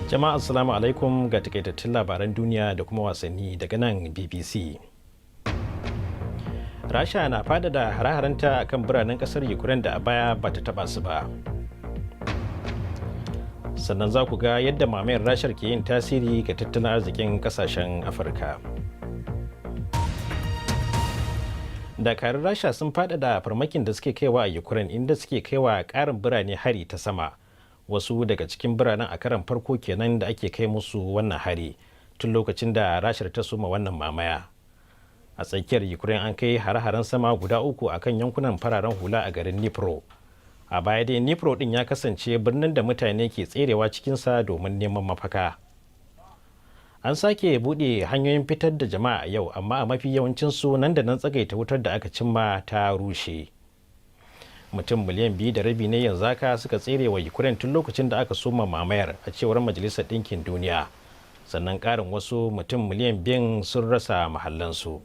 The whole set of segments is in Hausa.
Jama'a assalamu alaikum ga takaitattun labaran duniya da kuma wasanni daga nan BBC. Rasha na fadada hare-harenta akan biranen kasar Ukraine da a baya ba ta taba su ba. Sannan za ku ga yadda mamayar Rashar ke yin tasiri ga tattalin arzikin kasashen Afirka. Dakarun Rasha sun fadada farmakin da suke kaiwa a Ukraine inda suke kaiwa karin birane hari ta sama. Wasu daga cikin biranen a karan farko kenan da ake kai musu wannan hari tun lokacin da Rashar ta soma wannan mamaya. A tsakiyar Ukraine an kai hare-haren sama guda uku akan yankunan fararen hula a garin Dnipro. A baya dai Dnipro din ya kasance birnin da mutane ke tserewa cikinsa domin neman mafaka. An sake buɗe hanyoyin fitar da jama'a a yau, amma a mafi yawancinsu nan da nan tsagaita wutar da aka cimma ta rushe. Mutum miliyan 2.5 ne yanzu haka suka tsere wa Ukraine tun lokacin da aka soma mamayar, a cewar Majalisar Ɗinkin Duniya. Sannan ƙarin wasu mutum miliyan 2 sun rasa mahallansu.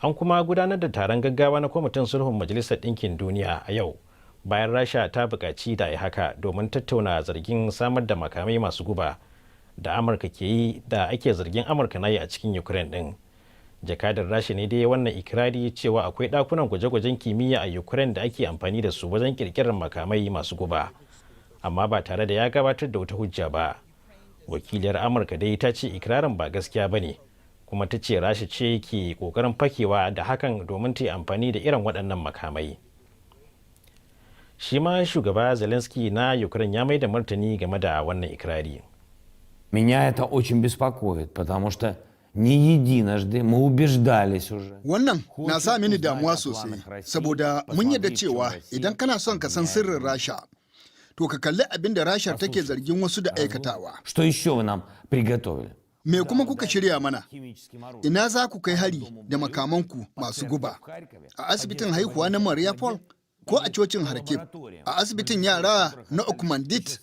An kuma gudanar da taron gaggawa na kwamitin sulhun Majalisar Ɗinkin Duniya a yau, bayan Rasha ta buƙaci da ya haka domin tattauna zargin samar da makamai masu guba da Amurka ke yi da ake zargin Amurka na yi a cikin Ukraine ɗin. Jakadar Rasha ne dai wannan ikirari cewa akwai ɗakunan gwaje-gwajen kimiyya a Ukraine da ake amfani da su wajen ƙirƙirar makamai masu guba, amma ba tare da ya gabatar da wata hujja ba. Wakiliyar Amurka dai ta ce ikirarin ba gaskiya ba ne, kuma ta ce Rasha ce ke ƙoƙarin fakewa da hakan domin ta yi amfani da irin waɗannan makamai. Shi ma shugaba Zelensky na Ukraine ya mai da martani game da wannan ikirari. Меня это очень беспокоит, потому что не единожды мы убеждались уже. Wannan na sa mini damuwa sosai, saboda mun yarda cewa idan kana son ka san sirrin Rasha, to ka kalli abin da Rasha take zargin wasu da aikatawa. Что еще вы нам приготовили? Me kuma kuka shirya mana? Ina za ku kai hari da makamanku masu guba? A asibitin haihuwa na Mariupol ko a cocin Kharkiv? A asibitin yara na Okmandit?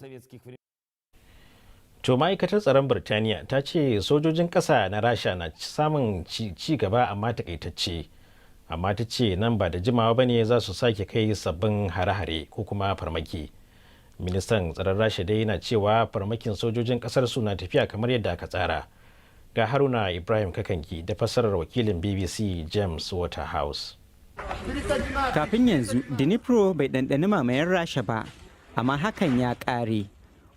To ma'aikatar tsaron Birtaniya ta ce sojojin ƙasa na Rasha na samun ci gaba amma takaitacce, amma ta ce nan ba da jimawa ba ne za su sake kai sabbin hare-hare ko kuma farmaki. Ministan tsaron Rasha dai na cewa farmakin sojojin ƙasar su na tafiya kamar yadda aka tsara. Ga Haruna Ibrahim Kakangi da fassarar wakilin BBC James Waterhouse. Kafin yanzu, Dnipro bai ɗanɗani mamayar Rasha ba, amma hakan ya ƙare.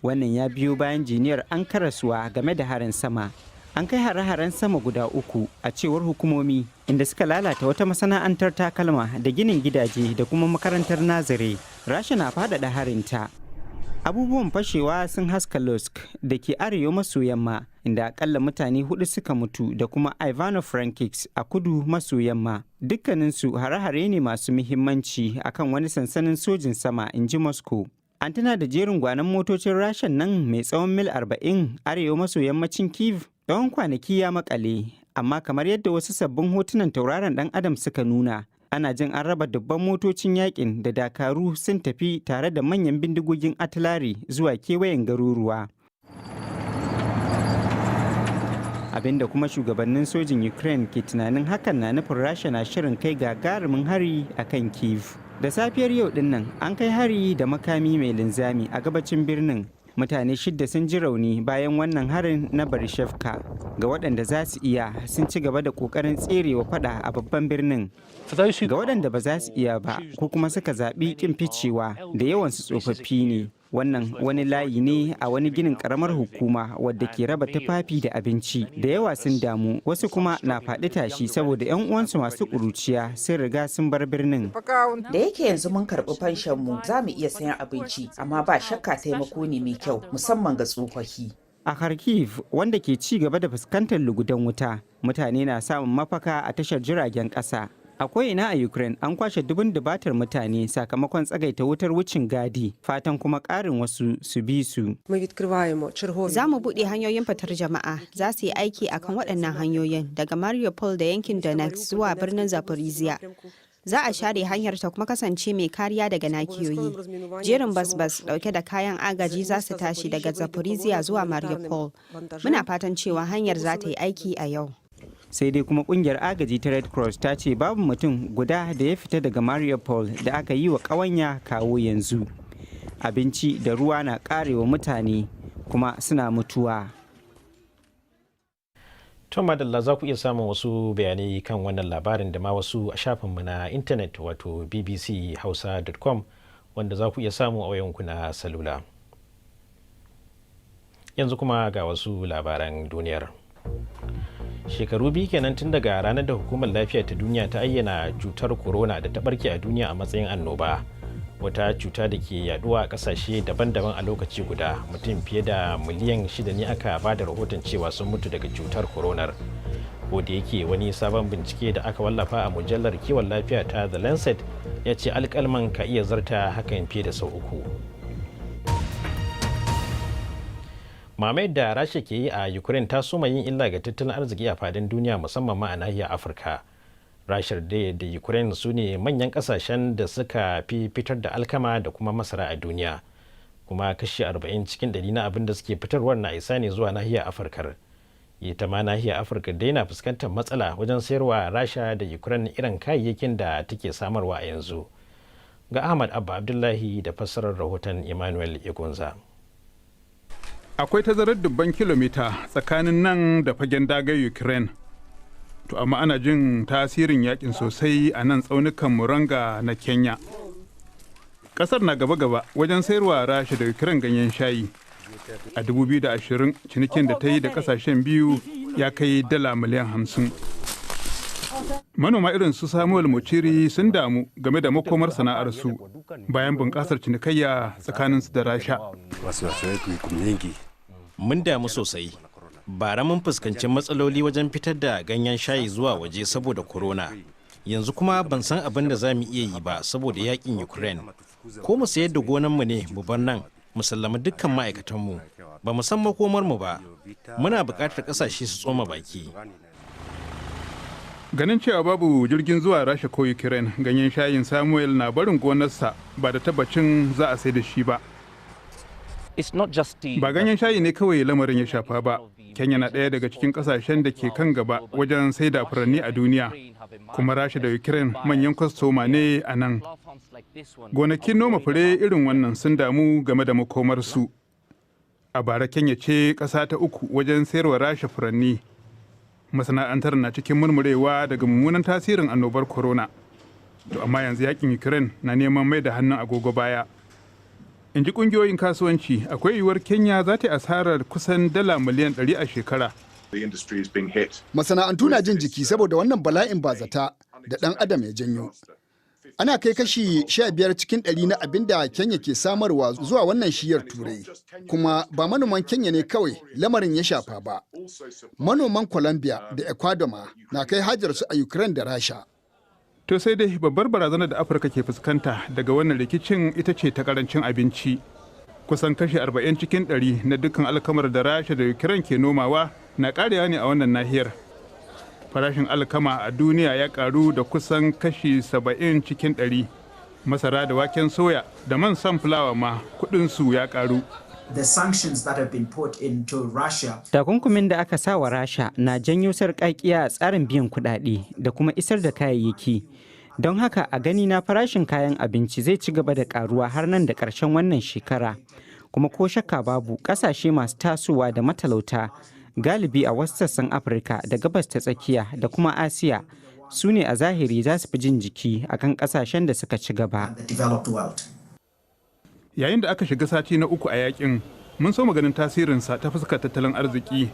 Wannan ya biyo bayan jiniyar an karasuwa game da harin sama. An kai hare-haren sama guda uku a cewar hukumomi, inda suka lalata wata masana'antar takalma da ginin gidaje da kuma makarantar nazare. Rasha na faɗaɗa harinta. Abubuwan fashewa sun haska Lusk da ke arewa maso yamma, inda akalla mutane 4 suka mutu, da kuma Ivano-Frankivsk a kudu maso yamma. Dukkaninsu hare-hare ne masu muhimmanci akan wani sansanin sojin sama, in ji Moscow. An tuna da jerin gwanon motocin Rashan nan mai tsawon mil 40 arewa maso yammacin Kyiv. Tsawon kwanaki ya makale, amma kamar yadda wasu sabbin hotunan tauraron dan adam suka nuna, ana jin an raba dubban motocin yakin da dakaru sun tafi tare da manyan bindigogin atilari zuwa kewayen garuruwa. Abinda kuma shugabannin sojin Ukraine ke tunanin hakan na nufin Rasha na shirin kai gagarumin hari akan Kyiv. Da safiyar yau din nan an kai hari da makami mai linzami a gabacin birnin. Mutane 6 sun ji rauni bayan wannan harin na Barishevka. Ga waɗanda za su iya, sun ci gaba da ƙoƙarin tserewa fada a babban birnin. Ga waɗanda ba za su iya ba ko kuma suka zaɓi ƙin ficewa, da yawansu tsofaffi ne. Wannan wani layi ne a wani ginin karamar hukuma wadda ke raba tufafi da abinci. Da yawa sun damu, wasu kuma na faɗi tashi saboda 'yan uwansu masu ƙuruciya sun riga sun bar birnin. Da yake yanzu mun karɓi fanshan mu, za mu iya sayan abinci, amma ba shakka taimako ne mai kyau, musamman ga tsofaffi. A Kharkiv, wanda ke ci gaba da fuskantar lugudan wuta, mutane na samun mafaka a tashar jiragen ƙasa. A ko'ina a Ukraine an kwashe dubun dubatar mutane sakamakon tsagaita wutar wucin gadi, fatan kuma ƙarin wasu su bi su. Za mu buɗe hanyoyin fitar jama'a, za su yi aiki akan waɗannan hanyoyin daga Mariupol da yankin Donetsk zuwa birnin Zaporizhia. Za a share hanyar ta kuma kasance mai kariya daga nakiyoyi. Jerin bas-bas dauke da kayan agaji za su tashi daga Zaporizhia zuwa Mariupol. Muna fatan cewa hanyar za ta yi aiki a yau. Sai dai kuma kungiyar agaji ta Red Cross ta ce babu mutum guda da ya fita daga Mariupol da aka yi wa ƙawanya kawo yanzu. Abinci da ruwa na karewa mutane kuma suna mutuwa. Tom Madalla za ku iya samun wasu bayanai kan wannan labarin da ma wasu a shafinmu na intanet wato bbchausa.com wanda za ku iya samu a wayanku na salula. Yanzu kuma ga wasu labaran duniyar. Shekaru biyu kenan tun daga ranar da hukumar lafiya ta duniya ta ayyana cutar corona da ta barke a duniya a matsayin annoba. Wata cuta da ke yaduwa a kasashe daban-daban a lokaci guda. Mutum fiye da miliyan 6 ne aka ba da rahoton cewa sun mutu daga cutar coronar. Ko da yake wani sabon bincike da aka wallafa a mujallar kiwon lafiya ta The Lancet ya ce alkalman ka iya zarta hakan fiye da sau 3. Mamayar da Rasha ke yi a Ukraine ta soma yin illa ga tattalin arziki a fadin duniya musamman ma a nahiyar Afirka. Rashar da Ukraine su ne manyan kasashen da suka fi fitar da alkama da kuma masara a duniya. Kuma kashi 40 cikin 100 na abin da suke fitarwar na isa ne zuwa nahiyar Afirkar. Ita ma nahiyar Afirka dai na fuskantar matsala wajen sayarwa Rasha da Ukraine irin kayayyakin da take samarwa a yanzu. Ga Ahmad Abba Abdullahi da fassarar rahoton Emmanuel Igunza. Akwai tazarar dubban kilomita tsakanin nan da fagen dagar Ukraine. To amma ana jin tasirin yakin sosai a nan tsaunukan Muranga na Kenya. Kasar na gaba-gaba wajen sayarwa Rasha da Ukraine ganyen shayi. A 2020 cinikin da ta yi da kasashen biyu ya kai dala miliyan 50. Manoma irin su Samuel Muciri sun damu game da makomar sana'arsu bayan bunƙasar cinikayya tsakaninsu da Rasha. Mun damu sosai. Bara mun fuskanci matsaloli wajen fitar da ganyen shayi zuwa waje saboda corona. Yanzu kuma ban san abin da za mu iya yi ba saboda yakin Ukraine. Ko mu sayar da gonanmu ne mu bar nan, mu sallama dukkan ma'aikatanmu. Ba mu san makomarmu ba. Muna buƙatar ƙasashe su tsoma baki. Ganin cewa babu jirgin zuwa Rasha ko Ukraine, ganyen shayin Samuel na barin gonarsa ba da tabbacin za a sai da shi ba. Ba ganyen shayi ne kawai lamarin ya shafa ba. Kenya na ɗaya daga cikin ƙasashen da ke kan gaba wajen sai da furanni a duniya. Kuma Rasha da Ukraine manyan kwastoma ne a nan. Gonakin noma fure irin wannan sun damu game da makomarsu. A bara Kenya ce ƙasa ta 3 wajen sayarwa Rasha furanni. Masana'antar na cikin murmurewa daga mummunan tasirin annobar corona. To amma yanzu yakin Ukraine na neman mai da hannun agogo baya. In ji kungiyoyin kasuwanci, akwai yiwuwar Kenya za ta yi asarar kusan dala miliyan 100 a shekara. Masana'antu na jin jiki saboda wannan bala'in bazata da ɗan adam ya janyo. Ana kai kashi 15 cikin 100 na abin da Kenya ke samarwa zuwa wannan shiyar Turai. Kuma ba manoman Kenya ne kawai lamarin ya shafa ba. Manoman Colombia da Ecuador ma na kai hajarsu a Ukraine da Rasha. To sai dai babbar barazanar da Afirka ke fuskanta daga wannan rikicin ita ce ta karancin abinci. Kusan kashi 40 cikin 100 na dukkan alkamar da Rasha da Ukraine ke nomawa na karewa ne a wannan nahiyar. Farashin alkama a duniya ya karu da kusan kashi 70 cikin 100. Masara da waken soya da man sunflower ma kudinsu ya karu. Takunkumin da aka sa wa Rasha na janyo sarƙaƙiya a tsarin biyan kuɗaɗe da kuma isar da kayayyaki. Don haka a gani na farashin kayan abinci zai ci gaba da ƙaruwa har nan da ƙarshen wannan shekara. Kuma ko shakka babu ƙasashe masu tasowa da matalauta galibi a wasu sassan Afirka da gabas ta tsakiya da kuma Asiya su ne a zahiri za su fi jin jiki akan ƙasashen da suka ci gaba. Yayin da aka shiga sati na 3 a yakin, mun so maganin tasirinsa ta fuskar tattalin arziki.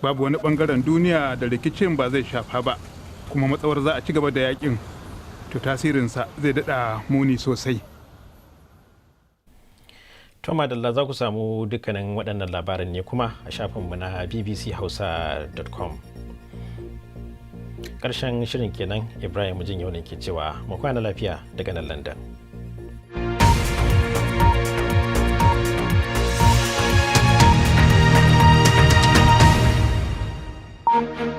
Babu wani bangaren duniya da rikicin ba zai shafa ba, kuma matsawar za a ci gaba da yakin, to tasirinsa zai daɗa muni sosai. To madalla za ku samu dukkanin waɗannan labaran ne kuma a shafinmu na bbchausa.com. Ƙarshen shirin kenan Ibrahim Jin yau ne ke cewa mu kwana lafiya daga nan London. Thank you.